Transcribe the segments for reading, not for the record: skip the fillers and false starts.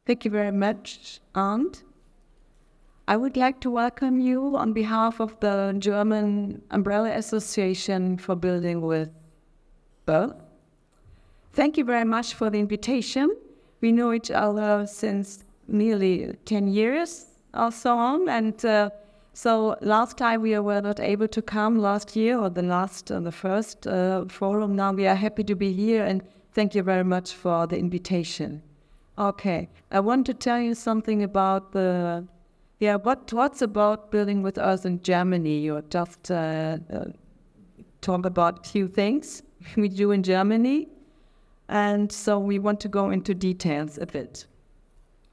Thank you very much, Arndt. I would like to welcome you on behalf of the German Umbrella Association for Building with Earth. Thank you very much for the invitation. We know each other since nearly 10 years or so on, and so last time we were not able to come last year, or the first forum. Now we are happy to be here, and thank you very much for the invitation. Okay, I want to tell you something about what's about Building with Earth in Germany. You just talk about a few things we do in Germany, and so we want to go into details a bit.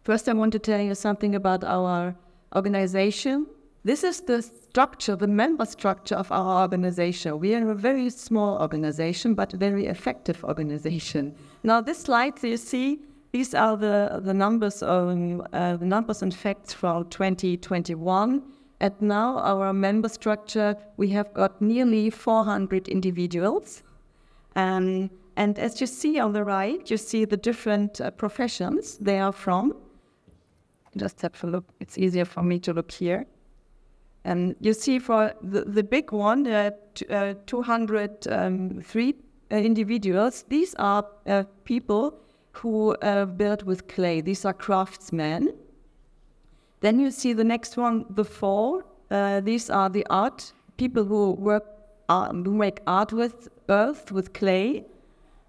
First, I want to tell you something about our organization. This is the structure, the member structure of our organization. We are a very small organization, but a very effective organization. Now, this slide you see, these are the numbers and facts from 2021. And now our member structure, we have got nearly 400 individuals. And as you see on the right, you see the different professions they are from. Just have a look. It's easier for me to look here. And you see for the big one, 203 individuals. These are people who build with clay. These are craftsmen. Then you see the next one, the four. These are the art people who make art with earth, with clay.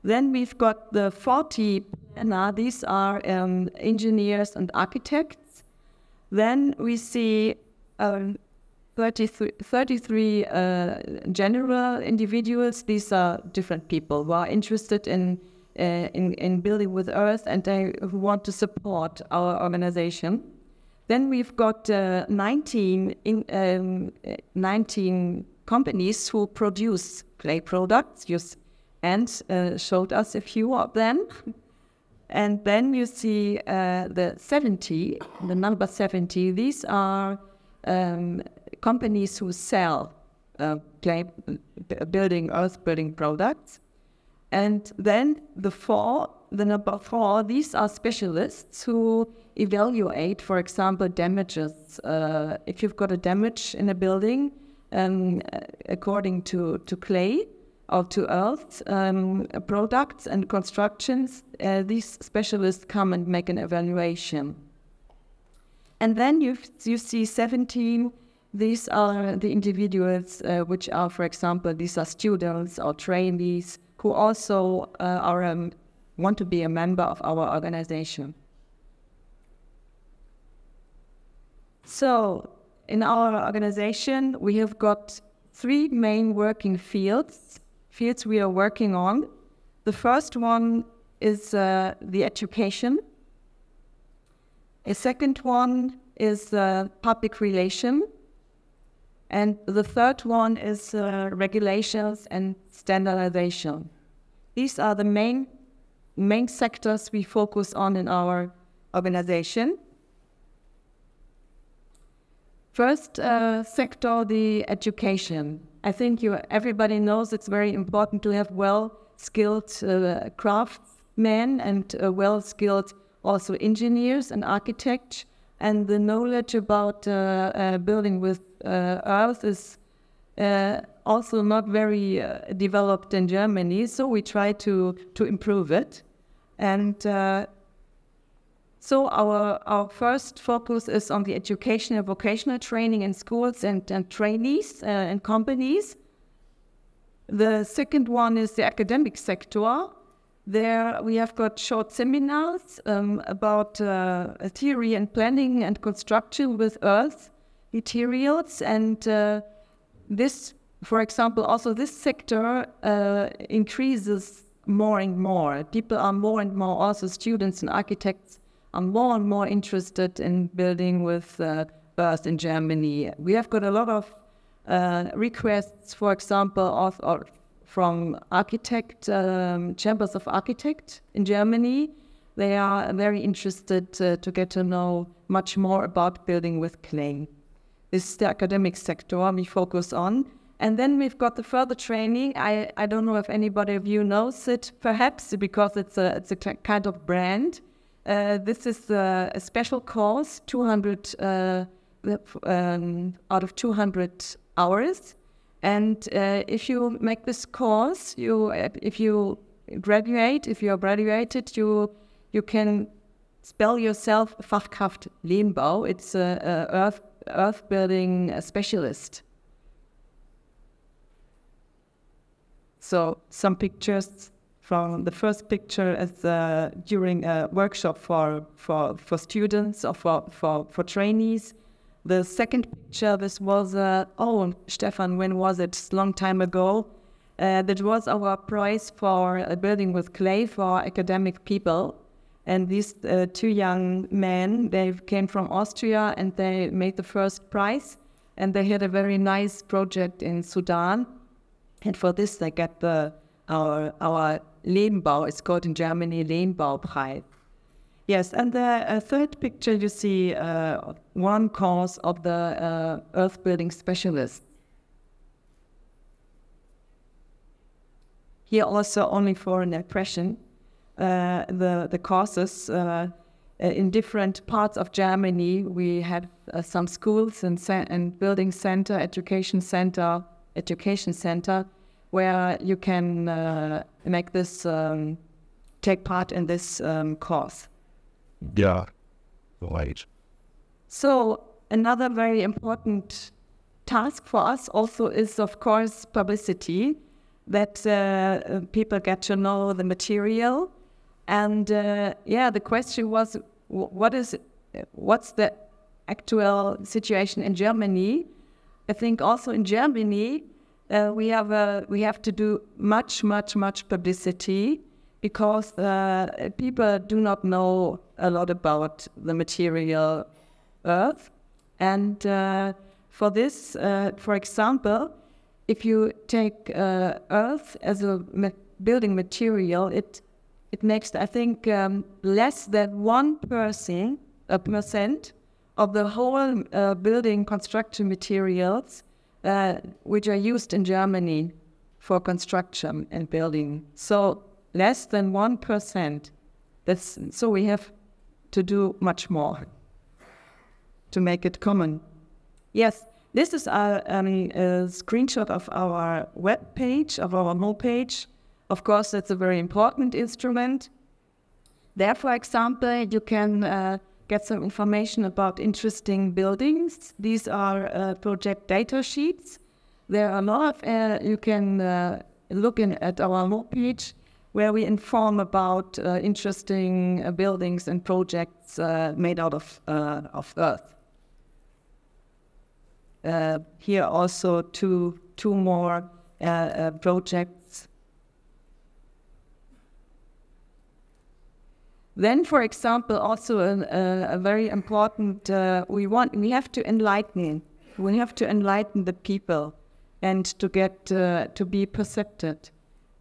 Then we've got the 40 planner. These are engineers and architects. Then we see 33 general individuals. These are different people who are interested in building with earth, and who want to support our organization. Then we've got 19 companies who produce clay products, and showed us a few of them. And then you see the number 70. These are companies who sell earth building products. And then the number four, these are specialists who evaluate, for example, damages. If you've got a damage in a building, according to clay or to earth products and constructions, these specialists come and make an evaluation. And then you see 17. These are the individuals which are, for example, these are students or trainees who also want to be a member of our organization. So in our organization, we have got three main working fields we are working on. The first one is the education. A second one is public relation. And the third one is regulations and standardization. These are the main sectors we focus on in our organization. First sector, the education. I think everybody knows it's very important to have well-skilled craftsmen and well-skilled also engineers and architects. And the knowledge about building with earth is also not very developed in Germany, so we try to improve it. And so our first focus is on the education and vocational training in schools and trainees and companies. The second one is the academic sector. There we have got short seminars about theory and planning and construction with earth materials. And this, for example, also this sector increases more and more. People are more and more, also students and architects, are more and more interested in building with earth in Germany. We have got a lot of requests, for example, from chambers of architects in Germany. They are very interested to get to know much more about building with clay. This is the academic sector we focus on. And then we've got the further training. I don't know if anybody of you knows it, perhaps, because it's a kind of brand. This is a special course, 200 out of 200 hours. And if you make this course, if you are graduated, you can spell yourself Fachkraft Lehmbau. It's a earth building specialist. So some pictures from the first picture is during a workshop for students or for trainees. The second picture, this was, Stefan, when was it? Long time ago. That was our prize for a building with clay for academic people. And these two young men, they came from Austria and they made the first prize. And they had a very nice project in Sudan. And for this, they got our Lehmbau, it's called in Germany, Lehmbaupreis. Yes, and the third picture, you see one course of the earth building specialist. Here also only for an impression, the courses in different parts of Germany. We had some schools and building center, education center, where you can make this, take part in this course. Yeah, right. So another very important task for us also is, of course, publicity, that people get to know the material. And the question was, what's the actual situation in Germany? I think also in Germany, we have to do much publicity, because people do not know a lot about the material earth. And for this, for example, if you take earth as a building material, it makes, I think, less than 1% of the whole building construction materials which are used in Germany for construction and building. So less than 1%. So we have to do much more to make it common. Yes, this is a screenshot of our web page, of our homepage. Of course, that's a very important instrument. There, for example, you can get some information about interesting buildings. These are project data sheets. There are a lot of, you can look at our homepage, where we inform about interesting buildings and projects made out of earth. Here also two more projects. Then, for example, also a very important, we have to enlighten the people and to get to be percepted.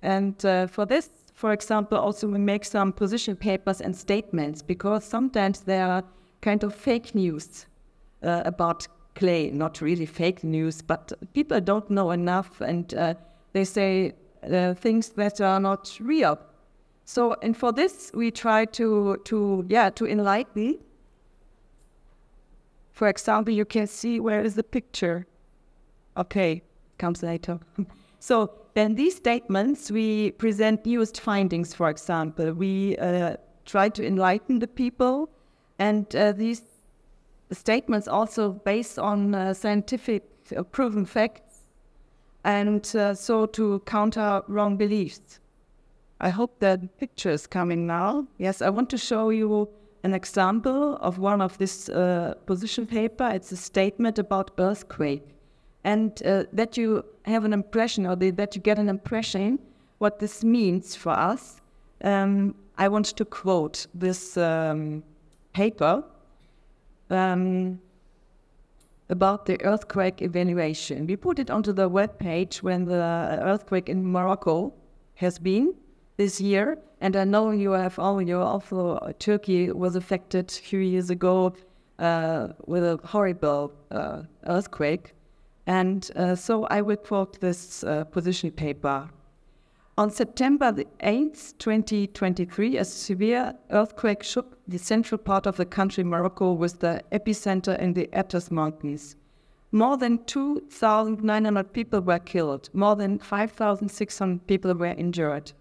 And for this, for example, also we make some position papers and statements, because sometimes there are kind of fake news about clay. Not really fake news, but people don't know enough, and they say things that are not real. So, and for this, we try to enlighten. For example, you can see where is the picture. Okay, comes later. So then these statements, we present newest findings, for example. We try to enlighten the people, and these statements also based on scientific proven facts, and so to counter wrong beliefs. I hope that picture is coming now. Yes, I want to show you an example of one of this position paper. It's a statement about earthquake. And that you have an impression, or that you get an impression what this means for us. I want to quote this paper about the earthquake evaluation. We put it onto the web page when the earthquake in Morocco has been this year. And I know also Turkey was affected a few years ago with a horrible earthquake. And so I will quote this position paper. On September the 8th, 2023, a severe earthquake shook the central part of the country, Morocco, with the epicenter in the Atlas Mountains. More than 2,900 people were killed. More than 5,600 people were injured.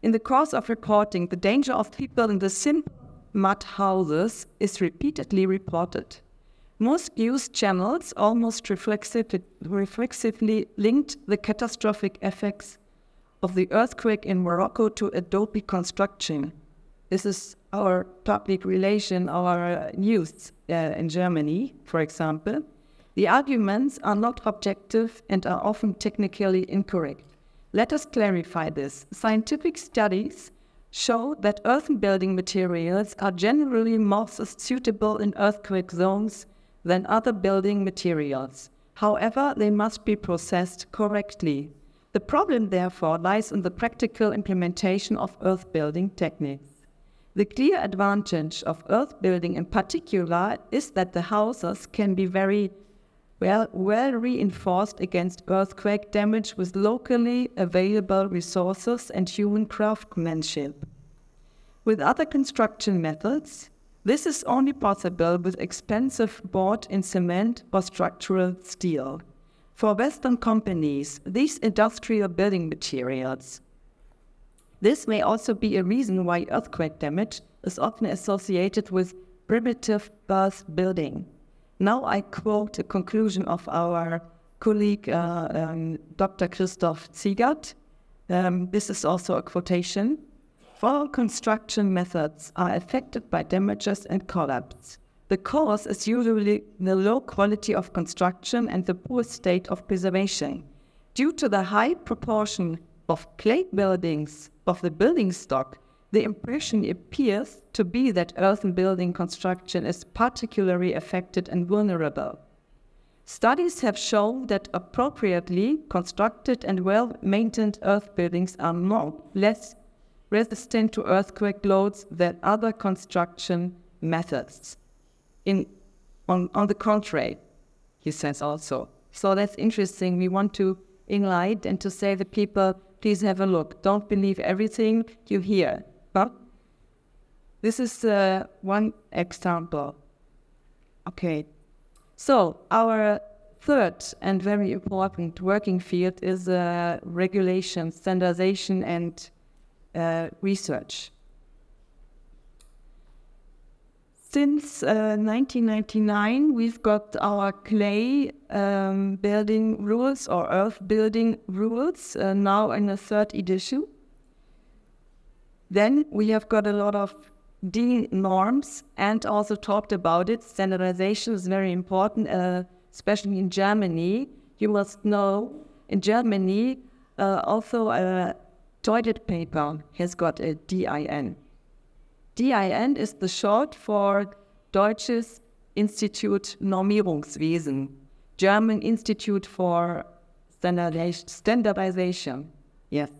In the course of reporting, the danger of people in the simple mud houses is repeatedly reported. Most news channels almost reflexively linked the catastrophic effects of the earthquake in Morocco to Adobe construction. This is our public relation, our news in Germany, for example. The arguments are not objective and are often technically incorrect. Let us clarify this. Scientific studies show that earthen building materials are generally more suitable in earthquake zones than other building materials. However, they must be processed correctly. The problem, therefore, lies in the practical implementation of earth building techniques. The clear advantage of earth building in particular is that the houses can be very well reinforced against earthquake damage with locally available resources and human craftsmanship. With other construction methods, this is only possible with expensive board in cement or structural steel. For Western companies, these industrial building materials. This may also be a reason why earthquake damage is often associated with primitive earth building. Now I quote a conclusion of our colleague, Dr. Christoph Ziegert. This is also a quotation. All construction methods are affected by damages and collapse. The cause is usually the low quality of construction and the poor state of preservation. Due to the high proportion of clay buildings of the building stock, the impression appears to be that earthen building construction is particularly affected and vulnerable. Studies have shown that appropriately constructed and well-maintained earth buildings are less resistant to earthquake loads than other construction methods. On the contrary, he says also. So that's interesting. We want to enlighten and to say to people, please have a look. Don't believe everything you hear. But this is one example. Okay. So our third and very important working field is regulation, standardization, and research. Since 1999, we've got our clay building rules or earth building rules, now in the third edition. Then we have got a lot of DIN norms and also talked about it. Standardization is very important, especially in Germany. You must know, in Germany, also toilet paper has got a DIN. DIN is the short for Deutsches Institut Normierungswesen, German Institute for Standardization. Yes.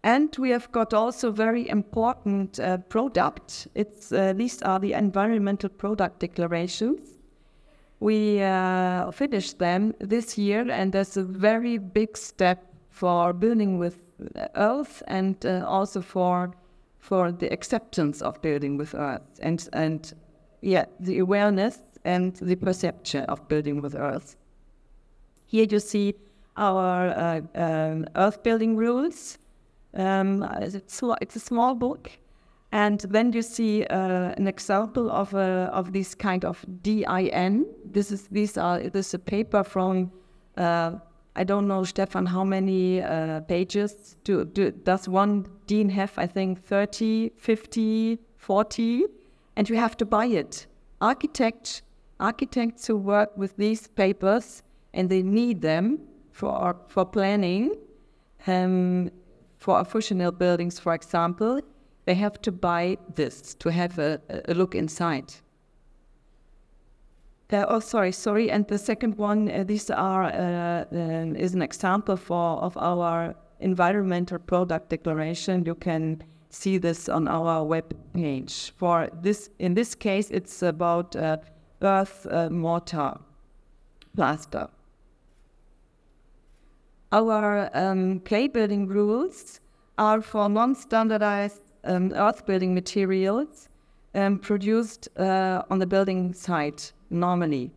And we have got also very important product. These are the environmental product declarations. We finished them this year, and there's a very big step for building with earth and also for the acceptance of building with earth and the awareness and the perception of building with earth. Here you see our earth building rules. It's a small book, and then you see an example of this kind of DIN. This is a paper from I don't know, Stefan, how many pages does one DIN have? I think 30, 50, 40, and you have to buy it. Architects who work with these papers, and they need them for planning, for functional buildings, for example, they have to buy this to have a look inside. Sorry. And the second one, these is an example of our environmental product declaration. You can see this on our web page. In this case, it's about earth mortar plaster. our clay building rules are for non-standardized earth building materials produced on the building site normally.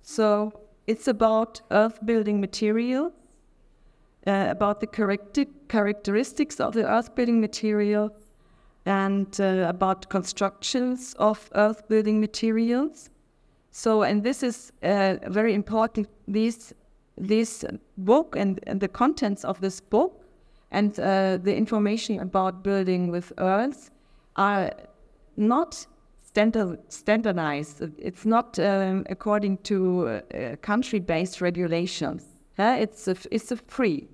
So it's about earth building materials, about the characteristics of the earth building material, and about constructions of earth building materials. So, and this is very important, this book and the contents of this book and the information about building with earth are not standardized. It's not according to country-based regulations. It's a free.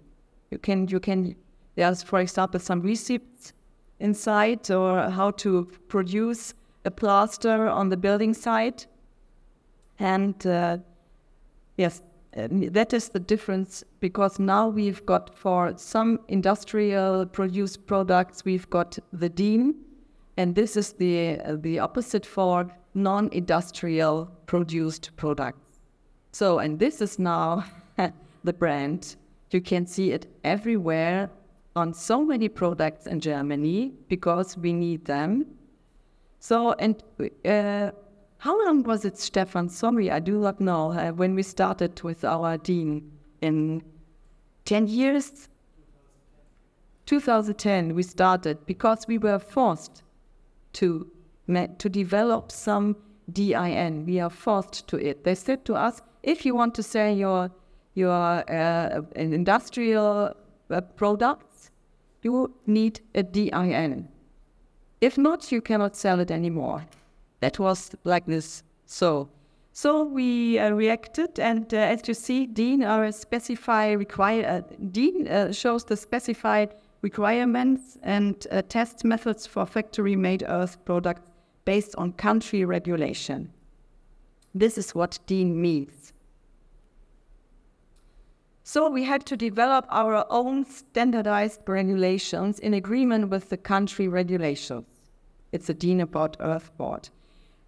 You can. There's, for example, some receipts inside, or how to produce a plaster on the building site. And yes, that is the difference, because now we've got, for some industrial produced products, we've got the DIN, and this is the opposite for non-industrial produced products. So, and this is now the brand. You can see it everywhere on so many products in Germany because we need them. So, and how long was it, Stefan? Sorry, I do not know. When we started with our DIN in 10 years? 2010 we started, because we were forced to develop some DIN. We are forced to it. They said to us, if you want to sell your industrial products, you need a DIN. If not, you cannot sell it anymore. That was like this. So we reacted, and as you see, DIN shows the specified requirements and test methods for factory-made earth products based on country regulation. This is what DIN means. So we had to develop our own standardized regulations in agreement with the country regulations. It's a DIN about earth board.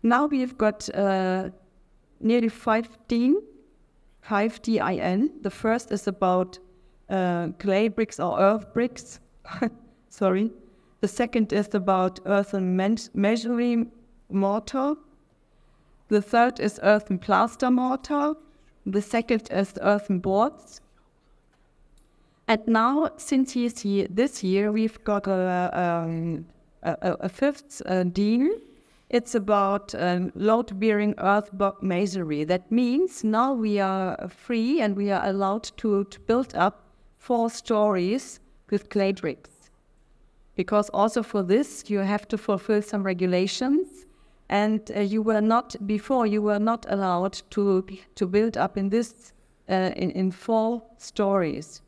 Now we've got nearly 5 DIN. The first is about clay bricks or earth bricks. Sorry. The second is about earthen masonry mortar. The third is earthen plaster mortar. The second is earthen boards. And now, since this year, we've got a fifth DIN. It's about load-bearing earth block masonry. That means now we are free and we are allowed to build up 4 stories with clay bricks. Because also for this, you have to fulfill some regulations, and you were not allowed to build up in this in 4 stories.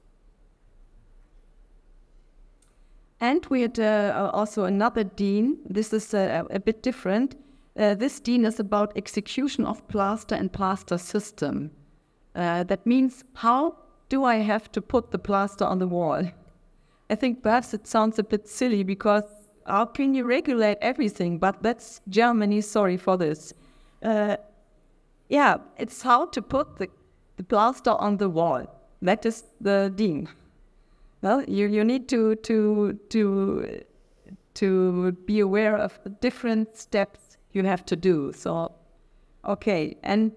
And we had also another DIN. This is a bit different. This DIN is about execution of plaster and plaster system. That means, how do I have to put the plaster on the wall? I think perhaps it sounds a bit silly, because how can you regulate everything? But that's Germany, sorry for this. Yeah, it's how to put the plaster on the wall. That is the DIN. Well, you need to be aware of the different steps you have to do. So, okay, and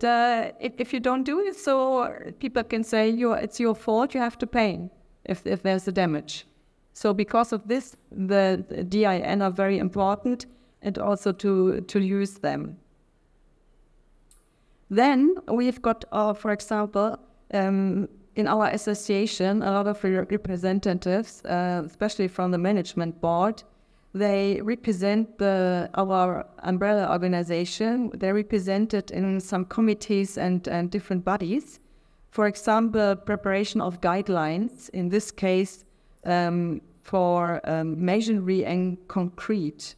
if you don't do it, so people can say it's your fault. You have to pay if there's a damage. So because of this, the DIN are very important, and also to use them. Then we've got, for example, in our association, a lot of representatives, especially from the management board, they represent our umbrella organization. They're represented in some committees and different bodies. For example, preparation of guidelines, in this case, for masonry and concrete.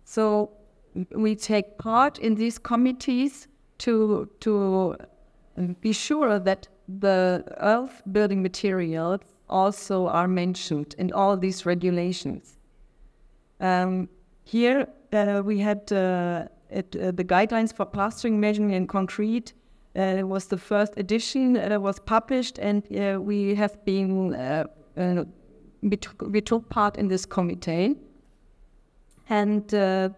So we take part in these committees to be sure that the earth building materials also are mentioned in all these regulations. Here we had the guidelines for plastering, masonry and concrete was the first edition, was published, and we have been, we took part in this committee. And the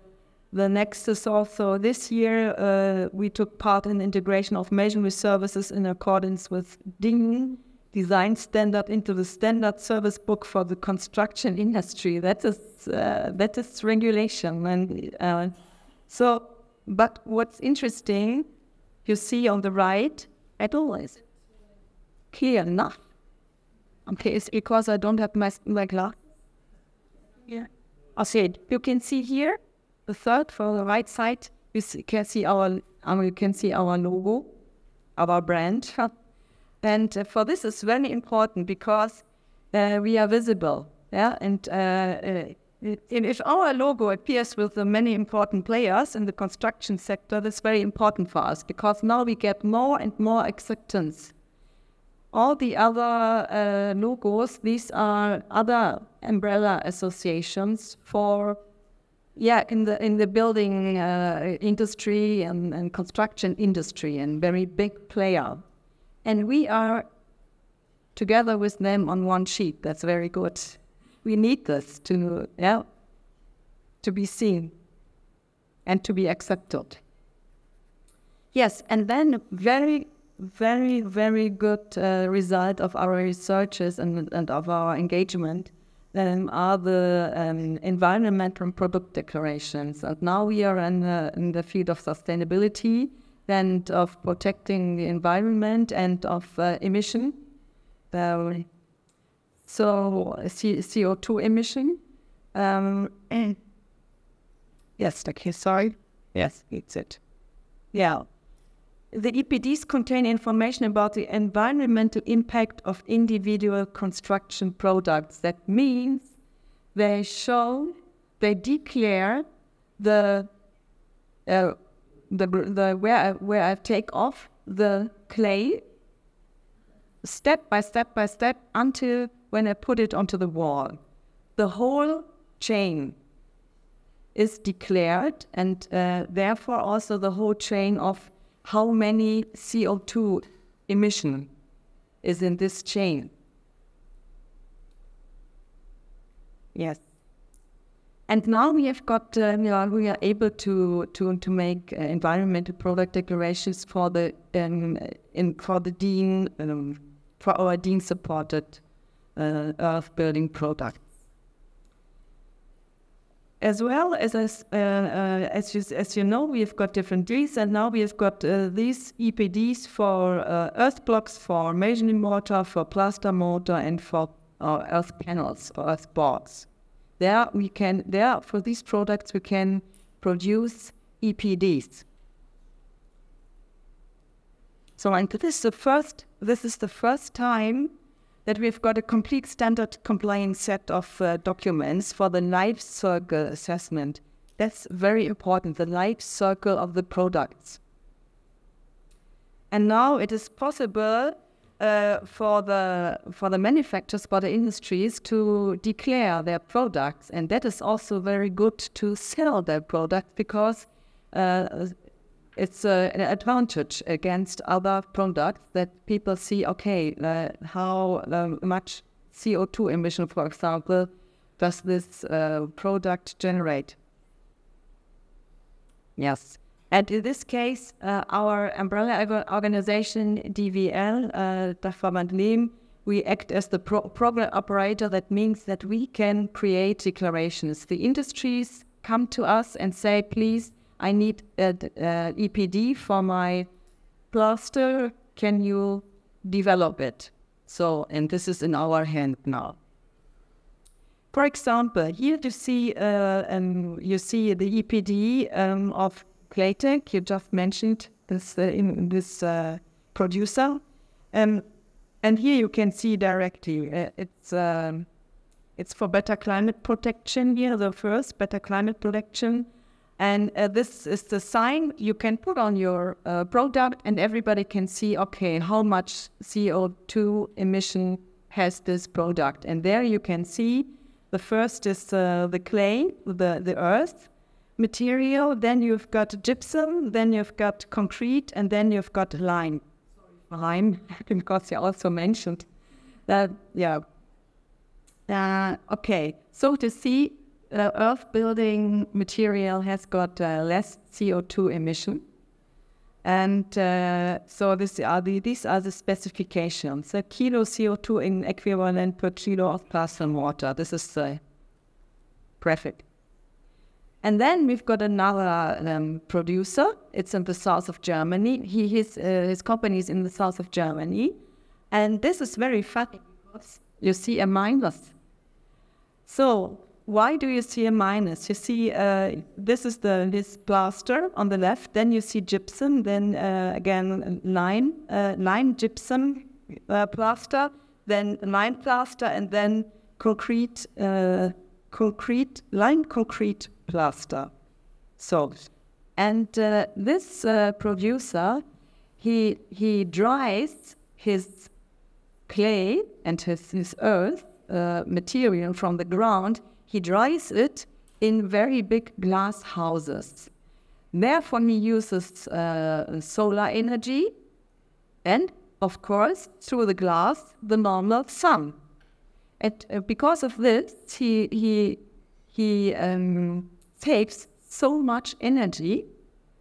next is also this year, we took part in integration of measurement services in accordance with DIN design standard into the standard service book for the construction industry. That is regulation. And but what's interesting, you see on the right, I don't know, is it clear enough? Okay, it's because I don't have my glass. Yeah. I see it. You can see here, the third from the right side, you can see our logo, our brand. And for this is very important because we are visible. Yeah, and if our logo appears with the many important players in the construction sector, that's very important for us because now we get more and more acceptance. All the other logos, these are other umbrella associations for, in the building industry and construction industry, and very big player. And we are together with them on one sheet. That's very good. We need this to be seen and to be accepted. Yes, and then very, very, very good result of our researches and of our engagement are the environmental product declarations. And now we are in the field of sustainability and of protecting the environment and of emission. So CO2 emission. Yes, okay, sorry. Yes, it's it. Yeah. The EPDs contain information about the environmental impact of individual construction products. That means they declare the where I take off the clay step by step by step until when I put it onto the wall. The whole chain is declared, and therefore also the whole chain of how many CO2 emission is in this chain. Yes. And now we have got, we are able to make environmental product declarations for the DIN, for our DIN supported earth building products. As well as you know, we've got different Ds, and now we've got these EPDs for earth blocks, for masonry mortar, for plaster mortar, and for earth panels or earth boards. For these products we can produce EPDs. So, and this is the first time that we've got a complete standard compliant set of documents for the life cycle assessment. That's very important, the life cycle of the products. And now it is possible for the manufacturers, for the industries to declare their products, and that is also very good to sell their product because it's an advantage against other products that people see, okay, how much CO2 emission, for example, does this product generate? Yes. And in this case, our umbrella organization, DVL, Dachverband Lehm, we act as the program operator. That means that we can create declarations. The industries come to us and say, please, I need an EPD for my plaster. Can you develop it? So, and this is in our hand now. For example, here you see the EPD of Claytech. You just mentioned this in this producer, and here you can see directly it's for better climate protection. Here, the first better climate protection. And this is the sign you can put on your product, and everybody can see, okay, how much CO2 emission has this product. And there you can see the first is the clay, the earth, material, then you've got gypsum, then you've got concrete, and then you've got lime. Lime, because you also mentioned that, yeah. Okay, so to see earth building material has got less CO2 emission. And so these are the specifications. A kilo CO2 in equivalent per kilo of plasma water. This is perfect. And then we've got another producer. It's in the south of Germany. His company is in the south of Germany. And this is very funny because you see a minus. So why do you see a minus? You see this is this plaster on the left. Then you see gypsum. Then again lime gypsum plaster. Then lime plaster, and then concrete lime concrete plaster. So, and this producer, he dries his clay and his earth material from the ground. He dries it in very big glass houses. Therefore, he uses solar energy, and of course, through the glass, the normal sun. And because of this, he saves so much energy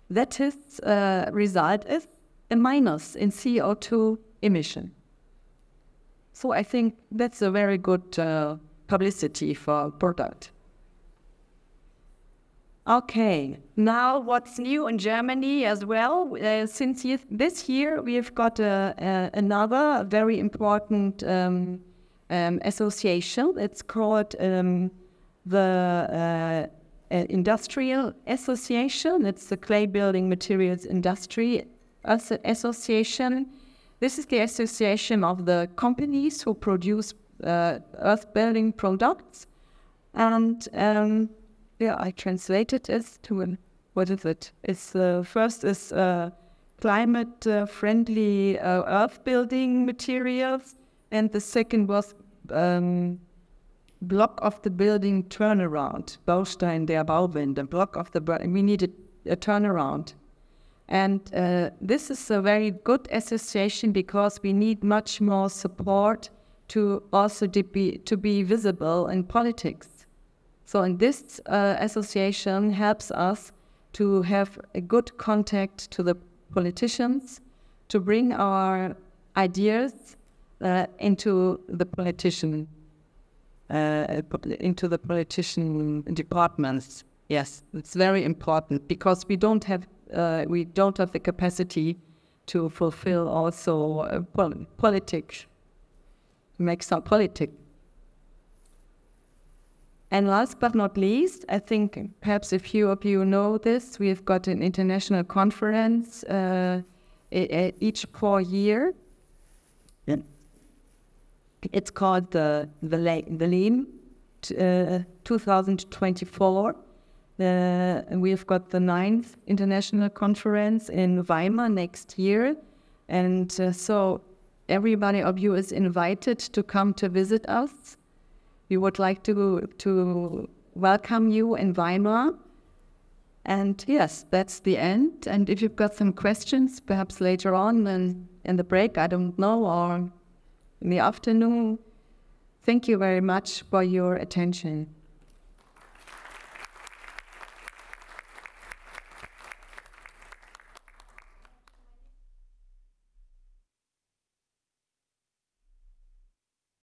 that his result is a minus in CO2 emission. So I think that's a very good publicity for product. Okay, now what's new in Germany as well? Since this year, we've got another very important association. It's called the Industrial Association. It's the Clay Building Materials Industry Association. This is the association of the companies who produce earth building products. And yeah, I translated it to what is it? It's first is climate friendly earth building materials, and the second was block of the building turnaround, Baustein der Bauwende, block of the building. We needed a turnaround. And this is a very good association because we need much more support to also to be visible in politics. So in this association helps us to have a good contact to the politicians, to bring our ideas into the politician departments. Yes, it's very important because we don't have the capacity to fulfill also politics, make some politics. And last but not least, I think perhaps a few of you know this, we've got an international conference each 4 years. Yeah. It's called the LEAM 2024. And we've got the 9th international conference in Weimar next year. And so everybody of you is invited to come to visit us. We would like to welcome you in Weimar. And yes, that's the end. And if you've got some questions, perhaps later on in the break, I don't know, or in the afternoon, thank you very much for your attention.